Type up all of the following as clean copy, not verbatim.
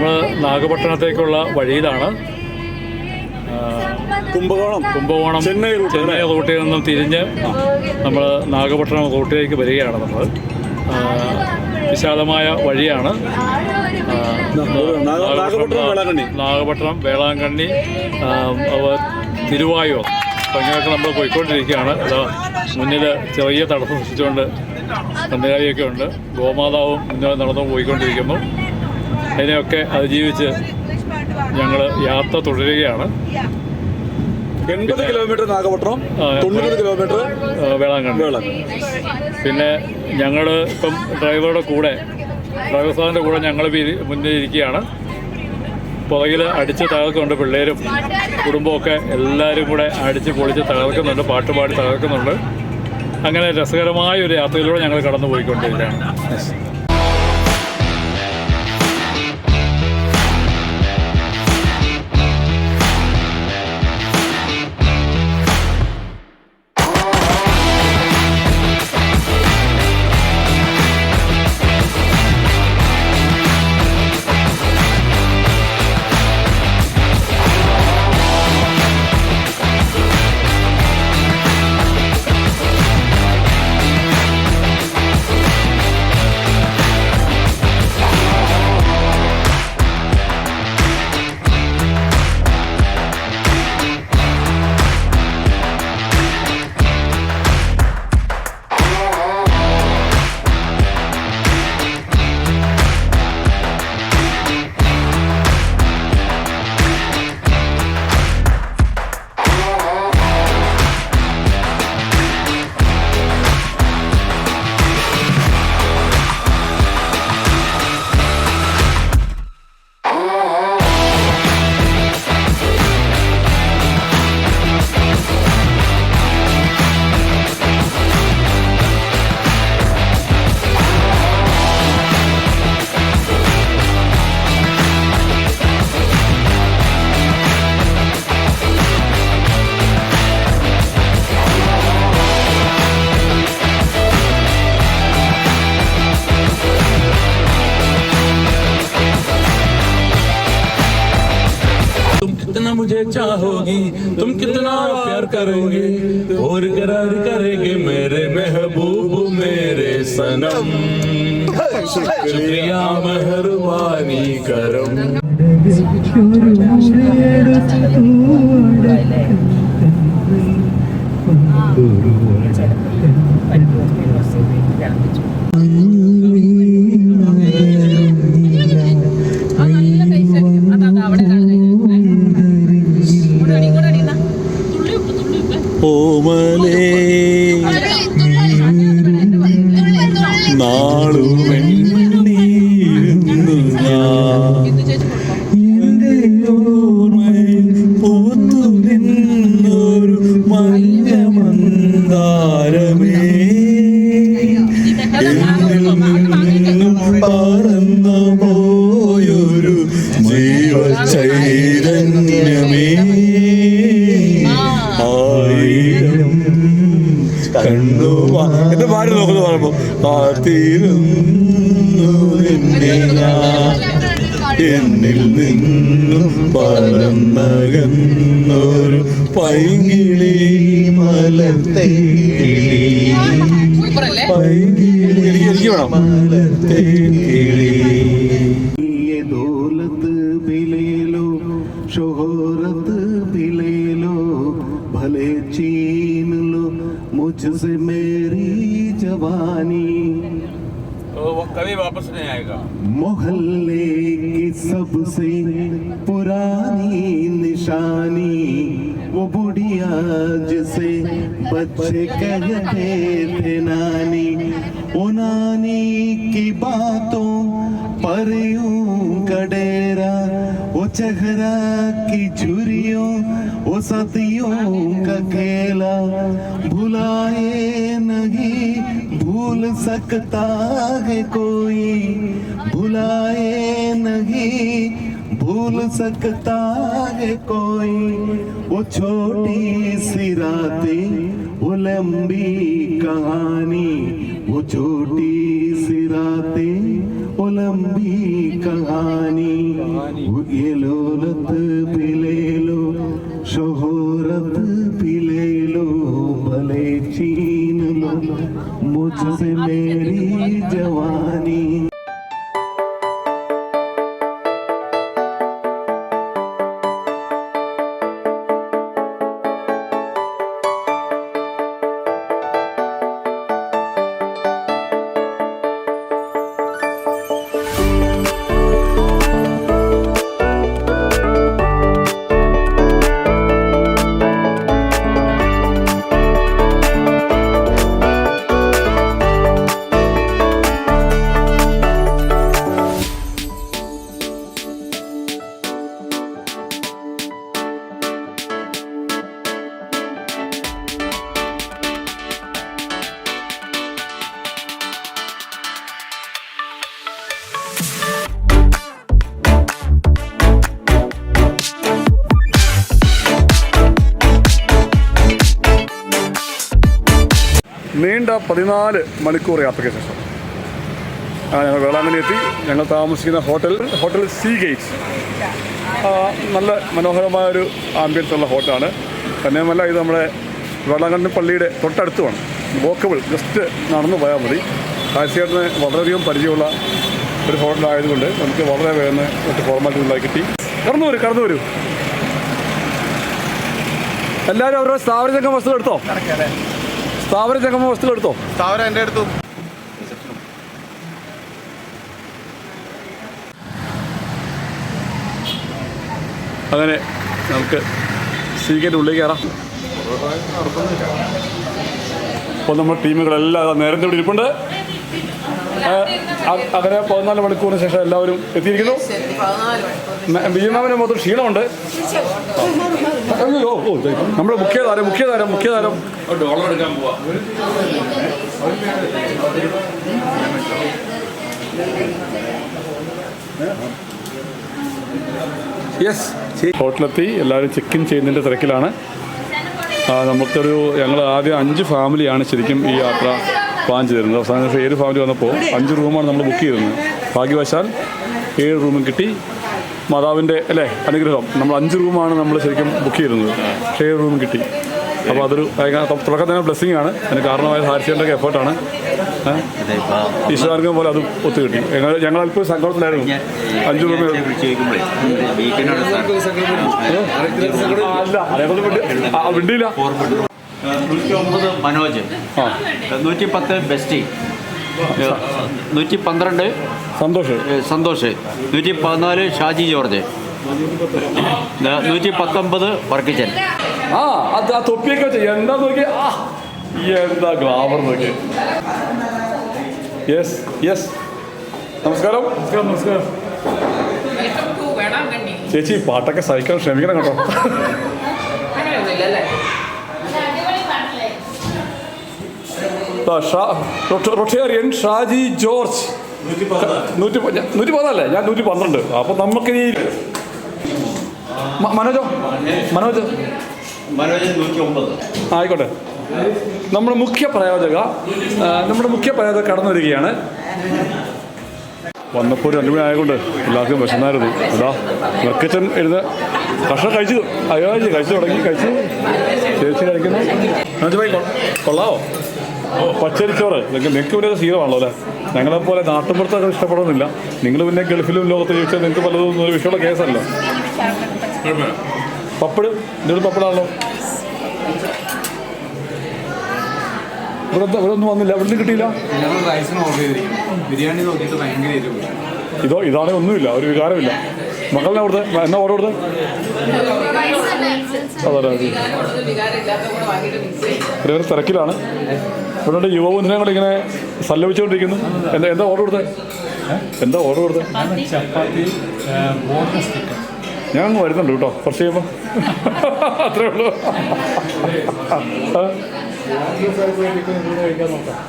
നമ്മൾ നാഗപട്ടണത്തേക്കുള്ള വഴിയിലാണ്. കുംഭകോണം ചെന്നൈ റൂട്ടിൽ നിന്നും തിരിഞ്ഞ് നമ്മൾ നാഗപട്ടണം റൂട്ടിലേക്ക് വരികയാണ്. നമ്മൾ വിശാലമായ വഴിയാണ്. നാഗപട്ടണം, വേളാങ്കണ്ണി, തിരുവായൂർ, അപ്പോൾ ഇങ്ങനെയൊക്കെ നമ്മൾ പോയിക്കൊണ്ടിരിക്കുകയാണ്. മുന്നിൽ ചെറിയ തടസ്സം സൃഷ്ടിച്ചുകൊണ്ട് കന്നുകാലിയൊക്കെ ഉണ്ട്. ഗോമാതാവും മുന്നിൽ നടന്നു പോയിക്കൊണ്ടിരിക്കുന്നു. അതിനെയൊക്കെ അതിജീവിച്ച് ഞങ്ങൾ യാത്ര തുടരുകയാണ്. 80 കിലോമീറ്റർ നാഗപട്ടണം, 90 കിലോമീറ്റർ വേളാങ്കണ്ണി. പിന്നെ ഞങ്ങൾ ഇപ്പം ഡ്രൈവർ സാറിൻ്റെ കൂടെ ഞങ്ങൾ മുന്നിൽ ഇരിക്കുകയാണ്. പുറകിൽ അടിച്ച് തകർക്കുന്നുണ്ട്. പിള്ളേരും കുടുംബമൊക്കെ എല്ലാവരും കൂടെ അടിച്ച് പൊളിച്ച് തകർക്കുന്നുണ്ട്, പാട്ടുപാടി തകർക്കുന്നുണ്ട്. അങ്ങനെ രസകരമായ ഒരു യാത്രയിലൂടെ ഞങ്ങൾ കടന്നു പോയിക്കൊണ്ടിരിക്കുകയാണ്. मुझे चाहोगी, तुम कितना प्यार करोगे और करार करेंगे मेरे महबूब मेरे सनम। शुक्रिया मेहरबानी करम। ഓമലേ നാളുമെണ്ണീരുന്നു ഞാൻ എൻ്റെ ഓർമ്മയിൽ പൂത്തു നിന്നൊരു മഞ്ഞ മന്ദാരമേ എന്നും പറന്നു പോയൊരു ജീവചൈതന്യമേ എന്റെ പാടി നോക്കുന്നു പറയുമ്പോ എന്നിൽ നിന്നും പറന്നകന്നൊരു പൈങ്കിളി മലർത്തേക്കിളി എനിക്ക് വേണം മലർത്തേക്കിളി दौलत भी ले लो, शोहरत भी ले लो, भले छीन लो मुझसे मेरी जवानी। वो कभी वापस नहीं आएगा। मोहल्ले की सबसे पुरानी निशानी वो बुढ़िया जिसे बच्चे कहते थे नानी। वो नानी की बातों पर यूं का डेरा, वो चेहरा की झुर्रियों, वो सदियों का खेला भुलाए नहीं भूल सकता है कोई, भुलाए नहीं भूल सकता है कोई। वो छोटी सी रातें वो लंबी कहानी, वो छोटी सी रातें वो लंबी कहानी ये लोलत भी ले लो शोहरत भी ले लो भले छीन लो मुझसे मेरी जवानी. നീണ്ട 14 മണിക്കൂർ യാത്രയ്ക്ക് ശേഷം ഞങ്ങൾ വേളാങ്കണ്ണി എത്തി. ഞങ്ങൾ താമസിക്കുന്ന ഹോട്ടൽ സീ ഗേറ്റ്സ് നല്ല മനോഹരമായൊരു ആംബിയൻസ് ഉള്ള ഹോട്ടലാണ്. തന്നെയുമല്ല ഇത് നമ്മുടെ വേളാങ്കണ്ണി പള്ളിയുടെ തൊട്ടടുത്തുമാണ്. വോക്കബിൾ ജസ്റ്റ് നടന്നു പോയാൽ മതി. കാഴ്ചയേട്ടന് വളരെയധികം പരിചയമുള്ള ഒരു ഹോട്ടലായതുകൊണ്ട് നമുക്ക് വളരെ വേഗം മറ്റ് ഫോർമാലിറ്റി ഉണ്ടാക്കി കിട്ടി. കടന്നു വരൂ. എല്ലാവരും അവരുടെ സ്ഥാപന ജംഗമ വസ്തുക്കൾ എടുത്തോ? സ്ഥാപന ജംഗമ വസ്തുക്കൾ എടുത്തോ? സ്ഥാപനം എൻ്റെ അടുത്തു. അങ്ങനെ നമുക്ക് സീഗേറ്റ് ഉള്ളിലേക്ക് കയറാം. അപ്പോൾ നമ്മുടെ ടീമുകളെല്ലാം നേരത്തെ ഇവിടെ ഇരിപ്പുണ്ട്. അങ്ങനെ 14 മണിക്കൂറിന് ശേഷം എല്ലാവരും എത്തിയിരിക്കുന്നു. ബിജുമാവിന് മൊത്തം ക്ഷീണമുണ്ട്. നമ്മുടെ മുഖ്യതാരം ഡോളർ എടുക്കാൻ പോവാ. യെസ്, ഹോട്ടലെത്തി. എല്ലാവരും ചെക്ക് ഇൻ ചെയ്യുന്നതിൻ്റെ തിരക്കിലാണ്. ഞങ്ങൾ ആദ്യം 5 ഫാമിലിയാണ് ശരിക്കും ഈ യാത്ര പ്ലാൻ ചെയ്തിരുന്നത്. അവസാനം 7 ഫാമിലി വന്നപ്പോൾ 5 റൂമാണ് നമ്മൾ ബുക്ക് ചെയ്തിരുന്നത്. ഭാഗ്യവശാൽ 7 റൂമും കിട്ടി. മാതാവിൻ്റെ അനുഗ്രഹം. നമ്മൾ 5 റൂമാണ് നമ്മൾ ശരിക്കും ബുക്ക് ചെയ്തിരുന്നത്. പക്ഷേ 7 റൂമും കിട്ടി. അപ്പോൾ അതൊരു തുടക്കം തന്നെ ബ്ലെസ്സിങ് ആണ്. അതിന് കാരണമായ ഹാരിസിയുടെ എഫേർട്ടാണ്. ഈശ്വരാർക്കും പോലെ അത് ഒത്തു കിട്ടി. ഞങ്ങൾ അല്പം സങ്കടത്തിലായിരുന്നു. 5 റൂം വിണ്ടില്ല. 109 മനോജ്, 110 ബെസ്റ്റി, 112 സന്തോഷ്, 114 ഷാജി ജോർജ്, 119 വർക്കിച്ചൻ. അത് ആ തൊപ്പിയൊക്കെ വെച്ച് എന്താ നോക്കി, എന്താ ഗ്ലാമർ നോക്കി. യെസ് നമസ്കാരം. ചേച്ചി പാട്ടൊക്കെ സഹിക്കാൻ ശ്രമിക്കണം കേട്ടോ. റൊട്ടേറിയൻ ഷാജി ജോർജ് 114 ഞാൻ 112. അപ്പോൾ നമുക്ക് ഈ മനോജ് 109. ആയിക്കോട്ടെ. നമ്മുടെ മുഖ്യ പ്രയോജക കടന്നു വരികയാണ്. വന്നപ്പോൾ 2 മണി ആയതുകൊണ്ട് എല്ലാവർക്കും വിശന്നായിരുന്നു. അതാ വെക്കച്ചൻ ഭക്ഷണം കഴിച്ചു തുടങ്ങി. ചേച്ചി കഴിക്കുന്നു. മനോജ് കൊള്ളാവോ? പച്ചരിച്ചോറ് നിങ്ങൾക്ക് പിന്നെ ശീലമാണല്ലോ അല്ലേ? ഞങ്ങളെപ്പോലെ നാട്ടുമ്പുറത്തൊക്കെ ഇഷ്ടപ്പെടുന്നില്ല. നിങ്ങൾ പിന്നെ ഗൾഫിലും ലോകത്ത് ചോദിച്ചാൽ നിങ്ങൾക്ക് പലതും ഒരു വിഷയമുള്ള കേസല്ലോ. പപ്പട് എന്തൊരു പപ്പടാണല്ലോ. ഇവിടെ ഒന്നും വന്നില്ല. ഇവിടെ നിന്ന് കിട്ടിയില്ല. ഇതാണെങ്കിൽ ഒന്നുമില്ല, ഒരു വികാരമില്ല. മക്കളിനെ അവിടുത്തെ എന്നാ ഓർഡർ കൊടുത്തത്? അതെ, തിരക്കിലാണ്. ഇവിടെ യുവബന്ധുനെ കൂടെ ഇങ്ങനെ സല്ലപിച്ചുകൊണ്ടിരിക്കുന്നു. എന്താ ഓർഡർ കൊടുത്തത്? ഞാൻ അങ്ങ് വരുന്നുണ്ട് കേട്ടോ, കുറച്ച് കഴിയുമ്പോൾ. അത്രേ ഉള്ളൂ.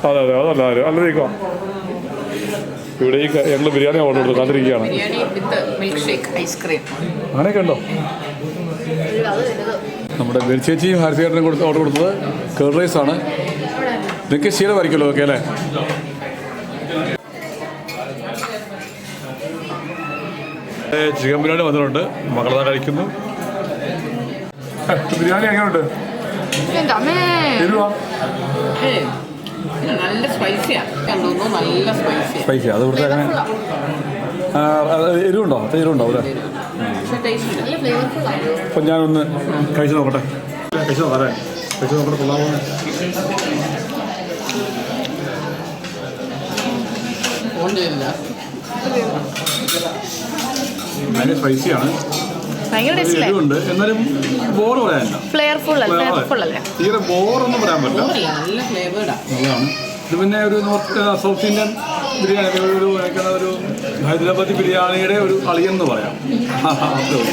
അതെ അതല്ല അല്ലതേക്കോ. ഇവിടെ ഞങ്ങൾ ബിരിയാണി ഓർഡർ കൊടുത്തു, കാത്തിരിക്കുകയാണ്. അങ്ങനെയൊക്കെ ഉണ്ടോ? നമ്മുടെ ബെരിച്ചേച്ചിയും ഹാരിസേട്ടനും ഓർഡർ കൊടുത്തത് കേർഡ് റൈസ് ആണ്. നിങ്ങൾക്ക് ശീലമായിരിക്കുമല്ലോ അതൊക്കെ അല്ലേ? ചിക്കൻ ബിരിയാണി വന്നിട്ടുണ്ട്, മകളതാ കഴിക്കുന്നു. ബിരിയാണി എങ്ങനെയുണ്ട്? നല്ല സ്പൈസിയാണ്, നല്ല സ്പൈസി. അത് ഇവിടുത്തെ അങ്ങനെ എരിവുണ്ടോ? എരിവുണ്ടോ അവിടെ? അപ്പം ഞാനൊന്ന് കഴിച്ചു നോക്കട്ടെ. കഴിച്ചു നോക്കാം. കഴിച്ചു നോക്കട്ടെ. കൊള്ളാമോ? ഭയങ്കര സ്പൈസിയാണ്, എരിവുണ്ട്, എന്നാലും ബോർ പറയാനില്ല. തീരെ ബോറൊന്നും പറയാൻ പറ്റില്ല. നല്ലതാണ്. ഇത് പിന്നെ ഒരു സൗത്ത് ഇന്ത്യൻ ബിരിയാണി, ഒരു ഹൈദരാബാദി ബിരിയാണിയുടെ ഒരു അളിയെന്ന് പറയാം. അത്രേ ഉള്ളൂ.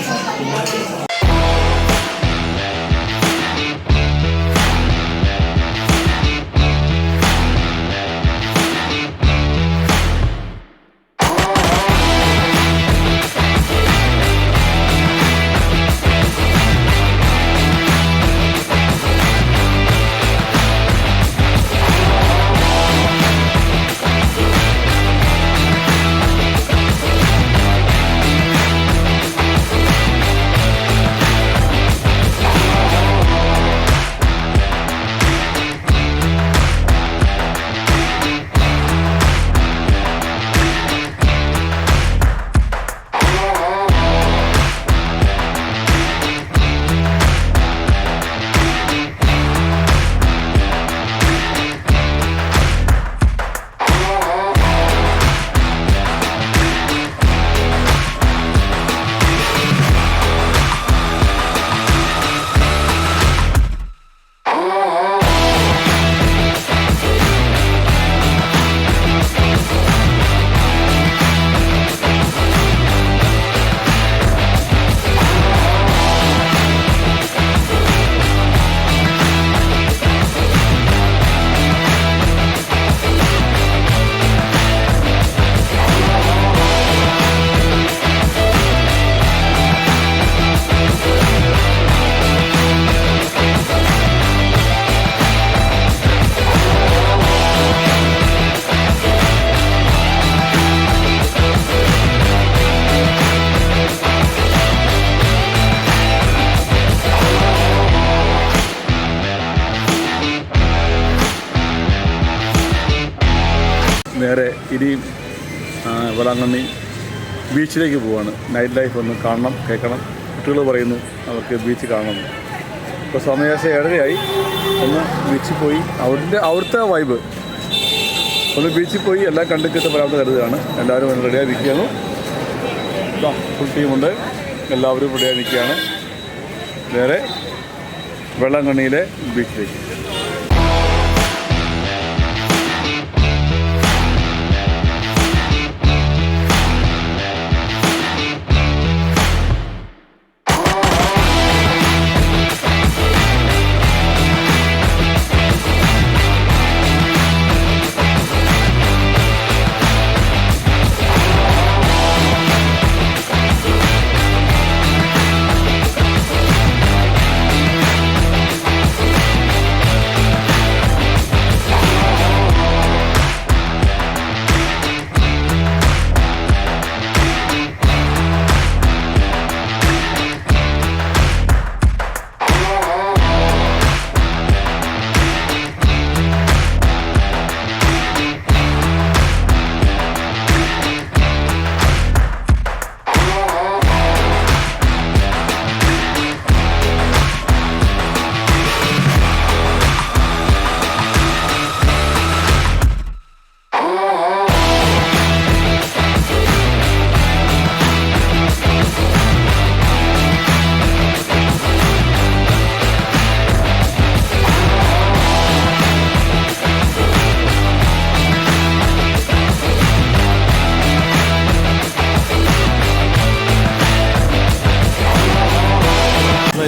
നേരെ ഇനിയും വേളാങ്കണ്ണി ബീച്ചിലേക്ക് പോവാണ്. നൈറ്റ് ലൈഫ് ഒന്ന് കാണണം, കേൾക്കണം. കുട്ടികൾ പറയുന്നു അവർക്ക് ബീച്ച് കാണണം. ഇപ്പോൾ സമയം 7:30 ഒന്ന് ബീച്ചിൽ പോയി അവിടുത്തെ വൈബ് ഒന്ന് ബീച്ചിൽ പോയി എല്ലാം കണ്ടിട്ട് വരാമെന്ന് കരുതുകയാണ്. എല്ലാവരും റെഡിയായി നിൽക്കുകയാണ്. ഫുൾ ടീമുണ്ട്, എല്ലാവരും റെഡിയായി നിൽക്കുകയാണ്. നേരെ വേളാങ്കണ്ണിയിലെ ബീച്ചിലേക്ക്.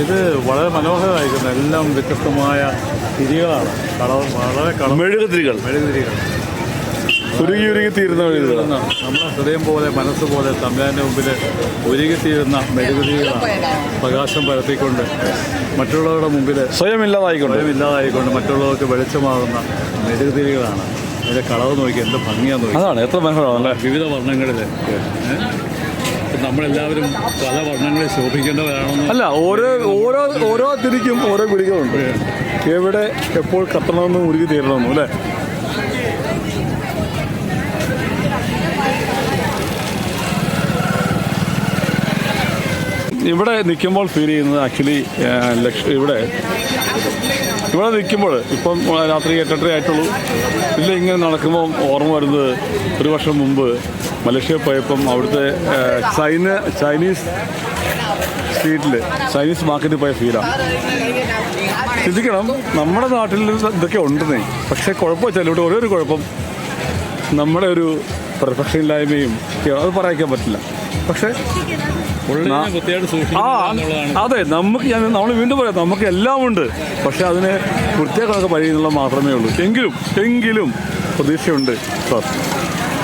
ഇത് വളരെ മനോഹരമായിരിക്കുന്നു. എല്ലാം വ്യത്യസ്തമായ തിരികളാണ്. വളരെ മെഴുകുതിരികൾ ഉരുകിത്തീരുന്ന മെഴുകുതിരികൾ. നമ്മുടെ ഹൃദയം പോലെ മനസ്സ് പോലെ തമ്പുരാൻ്റെ മുമ്പിൽ ഉരുകിത്തീരുന്ന മെഴുകുതിരികളാണ്. പ്രകാശം പരത്തിക്കൊണ്ട് മറ്റുള്ളവരുടെ മുമ്പിൽ സ്വയം ഇല്ലാതായിക്കൊണ്ട് മറ്റുള്ളവർക്ക് വെളിച്ചമാകുന്ന മെഴുകുതിരികളാണ്. അതിൻ്റെ കളർ നോക്കി എന്ത് ഭംഗിയാന്ന് നോക്കി. അതാണ് എത്ര മനോഹരമാണല്ലേ, വിവിധ വർണ്ണങ്ങളിൽ. നമ്മളെല്ലാവരും പല വർണ്ണങ്ങളിൽ ശോഭിക്കേണ്ടവരാണെന്ന് അല്ല, ഓരോ തിരിക്കും ഓരോ ഗുളികളുണ്ട്. എവിടെ എപ്പോൾ കത്തണമെന്നും ഉരുകി തീരണമെന്നും അല്ലേ? ഇവിടെ നിൽക്കുമ്പോൾ ഫീൽ ചെയ്യുന്നത് ആക്ച്വലി ഇവിടെ നിൽക്കുമ്പോൾ ഇപ്പം രാത്രി 8:30 ആയിട്ടുള്ളൂ. ഇതിൽ ഇങ്ങനെ നടക്കുമ്പോൾ ഓർമ്മ വരുന്നത് ഒരു വർഷം മുമ്പ് മലേഷ്യ പോയപ്പം അവിടുത്തെ ചൈനീസ് സ്ട്രീറ്റിൽ ചൈനീസ് മാർക്കറ്റിൽ പോയ ഫീലാണ്. ചിന്തിക്കണം, നമ്മുടെ നാട്ടിൽ ഇതൊക്കെ ഉണ്ടെന്നേ. പക്ഷേ കുഴപ്പം വെച്ചാൽ ഇവിടെ ഓരോ കുഴപ്പം നമ്മുടെ ഒരു പെർഫെക്ഷൻ ഇല്ലായ്മയും അത് പറയാൻ പറ്റില്ല. പക്ഷേ അതെ, നമ്മൾ വീണ്ടും പറയാം, നമുക്ക് എല്ലാം ഉണ്ട്. പക്ഷെ അതിന് വൃത്തിയാക്കാനൊക്കെ കഴിയുന്നുള്ള മാത്രമേ ഉള്ളൂ. എങ്കിലും പ്രതീക്ഷയുണ്ട് സാർ.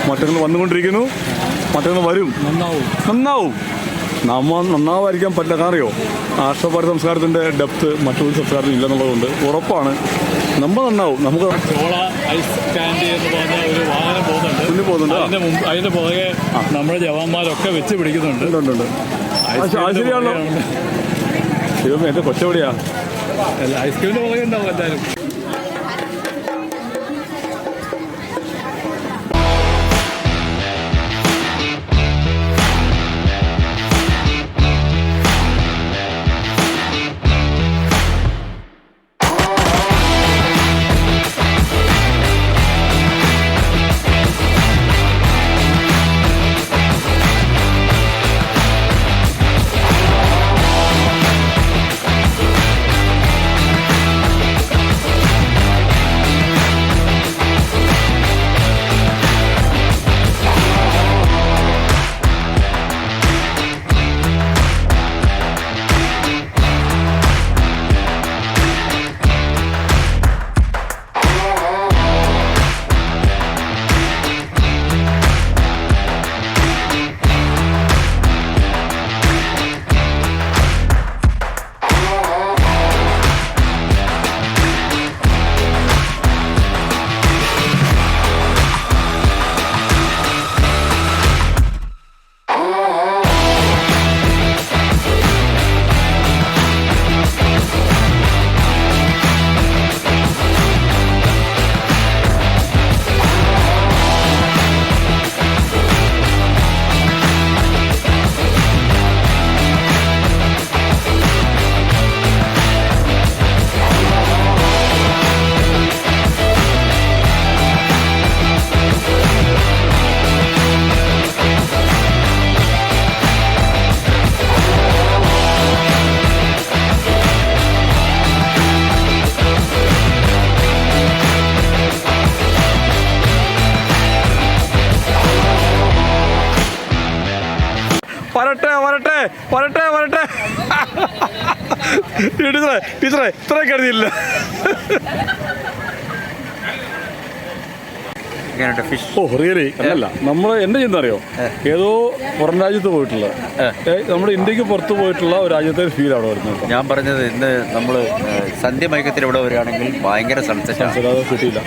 മാറ്റങ്ങൾ വന്നുകൊണ്ടിരിക്കുന്നു, മാറ്റങ്ങൾ വരും, നന്നാവും. നന്നാവാതിരിക്കാൻ പറ്റില്ല. കാരണം ആർഷഭാരത സംസ്കാരത്തിൻ്റെ ഡെപ്ത് മറ്റൊരു സംസ്കാരത്തിൽ ഇല്ലെന്നുള്ളതുകൊണ്ട് ഉറപ്പാണ് നമ്മൾ നന്നാവും. നമുക്ക് ചോള ഐസ് കാൻഡി എന്ന് പറഞ്ഞ ഒരു വാഹനം പോകുന്നുണ്ട്. അതിന്റെ പുറകെ നമ്മുടെ ജവാന്മാരൊക്കെ വെച്ച് പിടിക്കുന്നുണ്ട്. ശരിയാണല്ലോ. ശരിയും എൻ്റെ കൊച്ചെവിടെയാ? ഐസ്ക്രീമിന്റെ പുറകെ ഉണ്ടാവും എല്ലാവരും. വരട്ടെ. ടീച്ചറെ ഇത്ര കരുതിയില്ല. ഓ റിയലി അല്ല, നമ്മൾ എന്നെ ചെയ്യുന്ന അറിയോ, ഏതോ പുറം രാജ്യത്ത് പോയിട്ടുള്ള നമ്മുടെ ഇന്ത്യക്ക് പുറത്ത് പോയിട്ടുള്ള ഒരു രാജ്യത്തെ ഫീൽ അവിടെ വരുന്നത്. ഞാൻ പറഞ്ഞത് ഇന്ന് നമ്മൾ സന്ധ്യ മയക്കത്തിൽ ഇവിടെ വരികയാണെങ്കിൽ ഭയങ്കര സൺസെറ്റ് കിട്ടിയില്ല.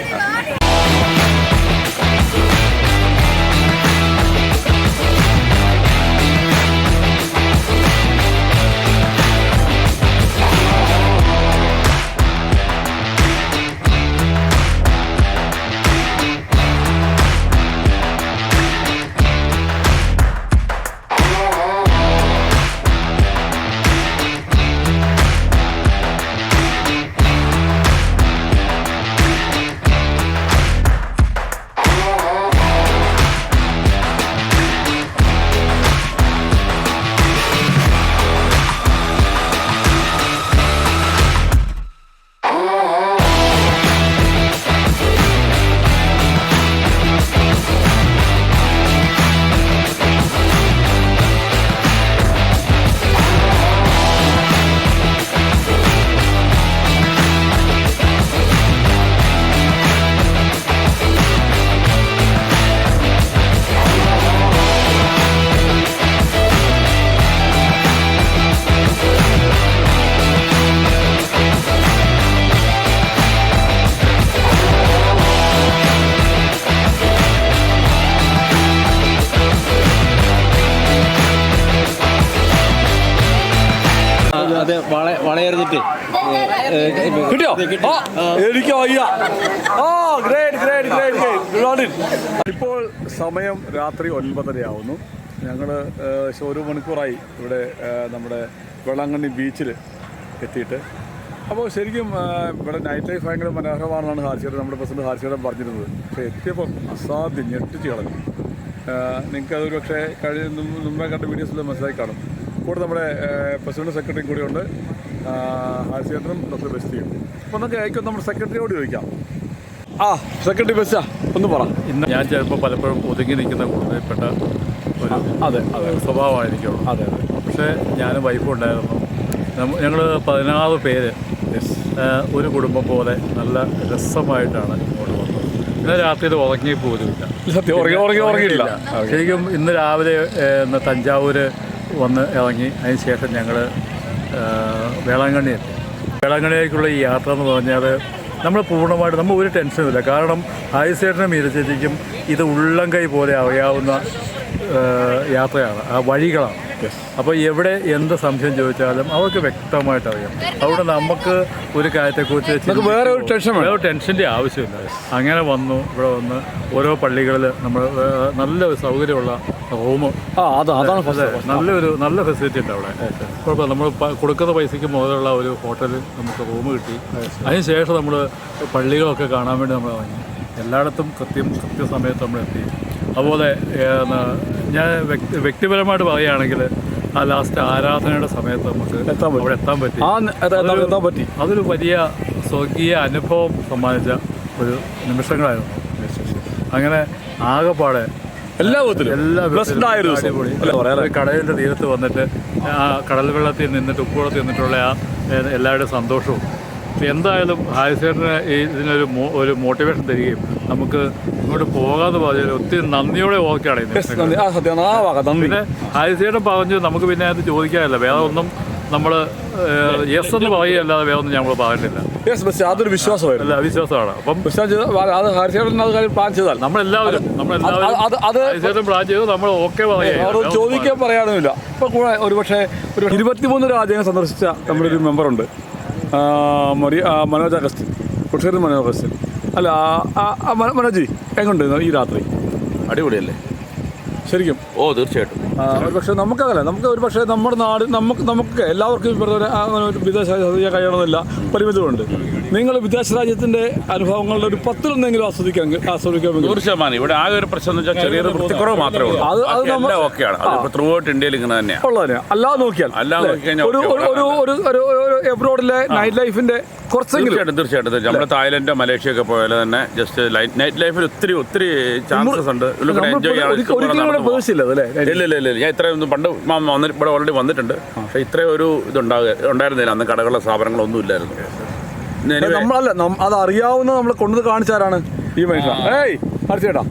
അത് വളയറിഞ്ഞിട്ട് കിട്ടിയോ? എനിക്ക് വയ്യ. ഇപ്പോൾ സമയം രാത്രി 9:30 ആവുന്നു. ഞങ്ങൾ 1 മണിക്കൂറായി ഇവിടെ നമ്മുടെ വെള്ളാങ്കണ്ണി ബീച്ചിൽ എത്തിയിട്ട്. അപ്പോൾ ശരിക്കും ഇവിടെ നൈറ്റ് ലൈഫ് ഭയങ്കര മനോഹരമാണെന്നാണ് ഹാർച്ചേട്ടൻ, നമ്മുടെ പ്രസിഡന്റ് ഹാർച്ചേട്ടൻ പറഞ്ഞിരുന്നത്. പക്ഷേ എത്തിയപ്പോൾ അസാധ്യം ഞെട്ടിച്ച് കളഞ്ഞു. നിങ്ങൾക്കതൊരു പക്ഷേ മുമ്പേ കണ്ട വീഡിയോസിൽ മനസ്സിലാക്കി കാണും. കൂടെ നമ്മുടെ പ്രസിഡന്റ് സെക്രട്ടറിയും കൂടെയുണ്ട്, ഹാർച്ചേട്ടനും ഡോക്ടർ ബെസ്റ്റിയും. അപ്പോൾ നമുക്ക് ആയിരിക്കും നമ്മുടെ സെക്രട്ടറിയോട് ചോദിക്കാം. സെക്രട്ടറി ബെസ്റ്റാ, ഒന്ന് പറ. ഇന്ന് ഞാൻ ചിലപ്പോൾ പലപ്പോഴും ഒതുങ്ങി നിൽക്കുന്ന കൂടുതൽപ്പെട്ട ഒരു അതെ സ്വഭാവമായിരിക്കും. അതെ. പക്ഷേ ഞാനും വൈഫും ഉണ്ടായിരുന്നു. ഞങ്ങൾ 16 പേര് ഒരു കുടുംബം പോലെ നല്ല രസമായിട്ടാണ് ഇങ്ങോട്ട് വന്നത്. ഇന്ന് രാത്രിയിൽ ഉറങ്ങി പോലുമില്ല. സത്യം ഉറങ്ങിയില്ല. ശരിക്കും ഇന്ന് രാവിലെ തഞ്ചാവൂർ വന്ന് ഇറങ്ങി. അതിന് ശേഷം ഞങ്ങൾ വേളാങ്കണ്ണി എത്തി. വേളാങ്കണ്ണിയിലേക്കുള്ള ഈ യാത്ര എന്ന് പറഞ്ഞാൽ നമ്മൾ പൂർണ്ണമായിട്ട് നമ്മൾ ഒരു ടെൻഷനുമില്ല. കാരണം ആയിസേട്ടനും മീരച്ചേച്ചിക്കും ഇത് ഉള്ളം കൈ പോലെ അറിയാവുന്ന യാത്രയാണ്, ആ വഴികളാണ്. അപ്പോൾ എവിടെ എന്ത് സംശയം ചോദിച്ചാലും അവർക്ക് വ്യക്തമായിട്ട് അറിയാം. അതുകൊണ്ട് നമുക്ക് ഒരു കാര്യത്തെക്കുറിച്ച് വേറെ ഒരു ടെൻഷൻ്റെ ആവശ്യമില്ല. അങ്ങനെ വന്നു ഇവിടെ വന്ന് ഓരോ പള്ളികളിൽ നമ്മൾ നല്ല സൗകര്യമുള്ള റൂം, നല്ല ഫെസിലിറ്റി ഉണ്ട് അവിടെ. കുഴപ്പമില്ല. നമ്മൾ കൊടുക്കുന്ന പൈസയ്ക്ക് മുതലുള്ള ഒരു ഹോട്ടലിൽ നമുക്ക് റൂം കിട്ടി. അതിനുശേഷം നമ്മൾ പള്ളികളൊക്കെ കാണാൻ വേണ്ടി നമ്മൾ ഇറങ്ങി. എല്ലായിടത്തും കൃത്യസമയത്ത് നമ്മൾ എത്തി. അതുപോലെ ഞാൻ വ്യക്തിപരമായിട്ട് പറയുകയാണെങ്കിൽ ആ ലാസ്റ്റ് ആരാധനയുടെ സമയത്ത് നമുക്ക് അവിടെ എത്താൻ പറ്റി. അതൊരു വലിയ സ്വർഗീയ അനുഭവം സമ്മാനിച്ച ഒരു നിമിഷങ്ങളായിരുന്നു. അങ്ങനെ ആകെപ്പാടെ എല്ലാ കടലിൻ്റെ തീരത്ത് വന്നിട്ട് ആ കടൽ വെള്ളത്തിൽ നിന്നിട്ട് ഉപ്പുവെള്ളത്തിൽ നിന്നിട്ടുള്ള ആ എല്ലാവരുടെയും സന്തോഷവും എന്തായാലും ഹാരിസേട്ടന് ഇതിനൊരു മോട്ടിവേഷൻ തരികയും നമുക്ക് ഇങ്ങോട്ട് പോകാമെന്ന് പറഞ്ഞാൽ ഒത്തിരി നന്ദിയോടെ ഓർക്കുകയാണ്. പിന്നെ ഹാരിസേട്ടൻ പറഞ്ഞു നമുക്ക് പിന്നെ അത് ചോദിക്കാറില്ല, വേറെ ഒന്നും നമ്മൾ യെസ് എന്ന് പറയുകയല്ലാതെ വേറെ ഒന്നും ഞങ്ങൾ പറഞ്ഞിട്ടില്ല. അതൊരു വിശ്വാസമായിരുന്നു, വിശ്വാസമാണ്. അപ്പം പ്ലാൻ ചെയ്താൽ നമ്മളെല്ലാവരും ഹാരിസേട്ടൻ പ്ലാൻ ചെയ്തു, നമ്മൾ ഓക്കെ പറയാം, ചോദിക്കാൻ പറയാനൊന്നുമില്ല. ഇപ്പം കൂടെ ഒരുപക്ഷെ 23 രാജ്യങ്ങൾ സന്ദർശിച്ച നമ്മുടെ ഒരു മെമ്പറുണ്ട്, മനോജ് അഗസ്റ്റിൻ, കുട്ടശ്ശേരി മനോജ് അഗസ്റ്റിൻ. അല്ല മനോജി, എങ്ങോട്ട് ഈ രാത്രി? അടിപൊളിയല്ലേ ശരിക്കും? തീർച്ചയായിട്ടും. പക്ഷേ നമുക്കതല്ല, നമുക്ക് ഒരു പക്ഷേ നമ്മുടെ നാട് നമുക്ക് എല്ലാവർക്കും ഇവരുടെ വിദേശ രാജ്യം കഴിയണമെന്നില്ല, പരിമിതികളുണ്ട്. നിങ്ങൾ വിദേശ രാജ്യത്തിൻ്റെ അനുഭവങ്ങളുടെ ഒരു 10-1 ആസ്വദിക്കാമെങ്കിൽ 100%. ഇവിടെ ആകെ ഒരു പ്രശ്നം എന്ന് വെച്ചാൽ ചെറിയൊരു വൃത്തിക്കുറവ് മാത്രമേ ഉള്ളൂ. അത് ഓക്കെയാണ്. ത്രൂ ഔട്ട് ഇന്ത്യയിൽ ഇങ്ങനെ തന്നെയാണ് ഉള്ളത്. അല്ലാതെ നോക്കിയാൽ ഒരു എബ്രോഡിലെ നൈറ്റ് ലൈഫിന്റെ കുറച്ചെങ്കിലും തീർച്ചയായിട്ടും നമ്മുടെ തായ്ലൻഡ് മലേഷ്യ ഒക്കെ പോയാൽ തന്നെ ജസ്റ്റ് നൈറ്റ് ലൈഫിൽ ഒത്തിരി ചാൻസസ് ഉണ്ട്. എൻജോയ് ചെയ്യാൻ ഇല്ല. ഞാൻ ഇത്രയൊന്നും പണ്ട് ഇവിടെ ഓൾറെഡി വന്നിട്ടുണ്ട്. പക്ഷേ ഇത്രയും ഒരു ഉണ്ടായിരുന്നില്ല. അന്ന് കടകളുടെ സ്ഥാപനങ്ങളൊന്നും ഇല്ലായിരുന്നു. നമ്മളല്ല, അത് അറിയാവുന്ന നമ്മളെ കൊണ്ടു കാണിച്ചാരാണ് ഈ മനുഷ്യൻ. ചേട്ടാ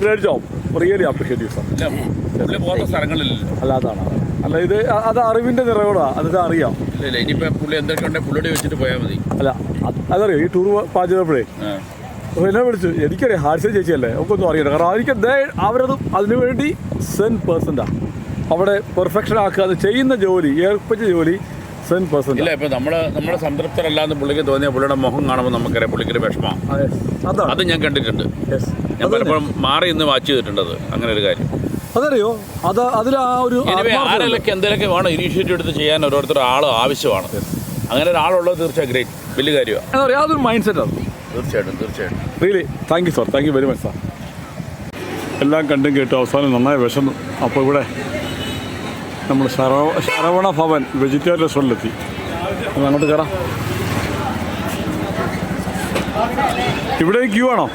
ഗ്രേറ്റ് ജോബ്, റിയലി അപ്രീഷിയേറ്റ് പോകുന്ന സ്ഥലങ്ങളില്ല. അല്ലാതാണ് അല്ല, ഇത് അത് അറിവിന്റെ നിറയോടാ, അത് അറിയാം. ഇനിയിപ്പോ പുള്ളി എന്തൊക്കെ ഉണ്ടെങ്കിൽ പുള്ളിയോട് വെച്ചിട്ട് പോയാൽ മതി. അല്ല അതറിയോ, ഈ ടൂർ പാചകപ്പോഴേ എന്നെ വിളിച്ചു, എനിക്കറിയാം ഹാരിസ ചേച്ചിയല്ലേ, നമുക്കൊന്നും അറിയണ്ട. കാരണം എനിക്ക് അവരത് അതിനുവേണ്ടി 100%. അവിടെ പെർഫെക്ഷൻ ആക്കുക, അത് ചെയ്യുന്ന ജോലി, ഏർപ്പിച്ച ജോലി 100%. ഇല്ല, ഇപ്പൊ നമ്മള് സംതൃപ്തരല്ലാന്ന് പുള്ളിക്ക് തോന്നിയ പുള്ളിയുടെ മുഖം കാണുമ്പോൾ നമുക്കറിയാം പുള്ളിക്കൊരു വിഷമമാണ്. അത് ഞാൻ കണ്ടിട്ടുണ്ട്. ഞാൻ പലപ്പോഴും മാറി ഇന്ന് വാച്ച് ചെയ്തിട്ടുണ്ട് അങ്ങനെ ഒരു കാര്യം. അതറിയോ, അതിൽ ആ ഒരു ആരെങ്കിലൊക്കെ എന്തെങ്കിലുമൊക്കെ വേണം ഇനീഷ്യേറ്റീവ് എടുത്ത് ചെയ്യാൻ ഓരോരുത്തർ ആവശ്യമാണ്. അങ്ങനെ ഒരാളുള്ളത് തീർച്ചയായും ഗ്രേറ്റ്, വലിയ കാര്യമാണ്. എന്താ പറയുക, അതൊരു മൈൻഡ് സെറ്റ് ആണ്. തീർച്ചയായിട്ടും. Really thank you sir, thank you very much sir. എല്ലാം കണ്ടും കേട്ടു അവസാനം നന്നായി വിശന്നു. അപ്പോൾ ഇവിടെ നമ്മൾ ശരവണ ഭവൻ വെജിറ്റേറിയൻ റെസ്റ്റോറൻറ്റിലെത്തി. അങ്ങോട്ട് കയറാം. ഇവിടെ ക്യൂ ആണോ?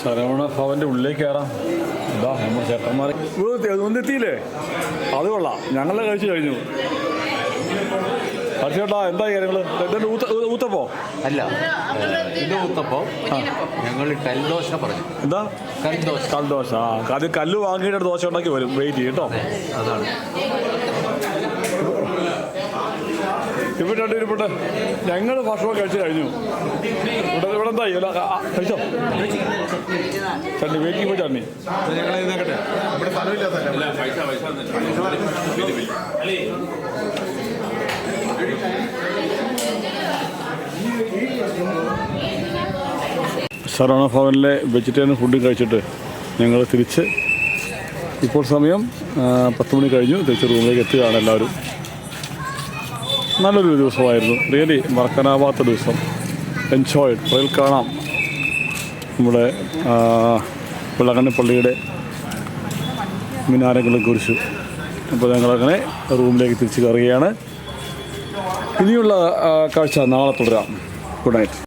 ശരവണ ഭവൻ്റെ ഉള്ളിലേക്ക് കയറാം. ഇതാ നമ്മുടെ ചേട്ടന്മാരെ ഒന്നെത്തിയില്ലേ? അത് കൊള്ളാം, ഞങ്ങളെ കഴിച്ചു കഴിഞ്ഞു. ചേട്ടാ എന്താ കാര്യങ്ങൾ? ഊത്തപ്പോ അല്ല, ഇത് ഊത്തപ്പോ ഞങ്ങൾ കൽദോശ പറഞ്ഞു. എന്താ കൽദോശ? അത് കല്ല് വാങ്ങിയിട്ട് ദോശ ഉണ്ടാക്കി വരും. വെയിറ്റ് ചെയ്യും കേട്ടോ. അതാണ് ഇവിടെ ഞങ്ങൾ ഭക്ഷണം കഴിച്ച് കഴിഞ്ഞു. ഇവിടെ എന്താ കഴിച്ചോ? ചട്നി വെയിറ്റിംഗ് പോയി ചട്നി. ശരവണ ഭവനിലെ വെജിറ്റേറിയൻ ഫുഡ് കഴിച്ചിട്ട് ഞങ്ങൾ തിരിച്ച് ഇപ്പോൾ സമയം 10 മണി കഴിഞ്ഞു. തിരിച്ച് റൂമിലേക്ക് എത്തുകയാണ് എല്ലാവരും. നല്ലൊരു ദിവസമായിരുന്നു. റിയലി മറക്കാനാവാത്ത ദിവസം. എൻജോയ്ഡ്. പുറകിൽ കാണാം നമ്മുടെ വെള്ളക്കണ്ണി പള്ളിയുടെ മിനാരങ്ങളും കുരിശു. അപ്പോൾ ഞങ്ങളങ്ങനെ റൂമിലേക്ക് തിരിച്ച് കയറുകയാണ്. ഇനിയുള്ള കാഴ്ച നാളെ തുടരാം. Good night.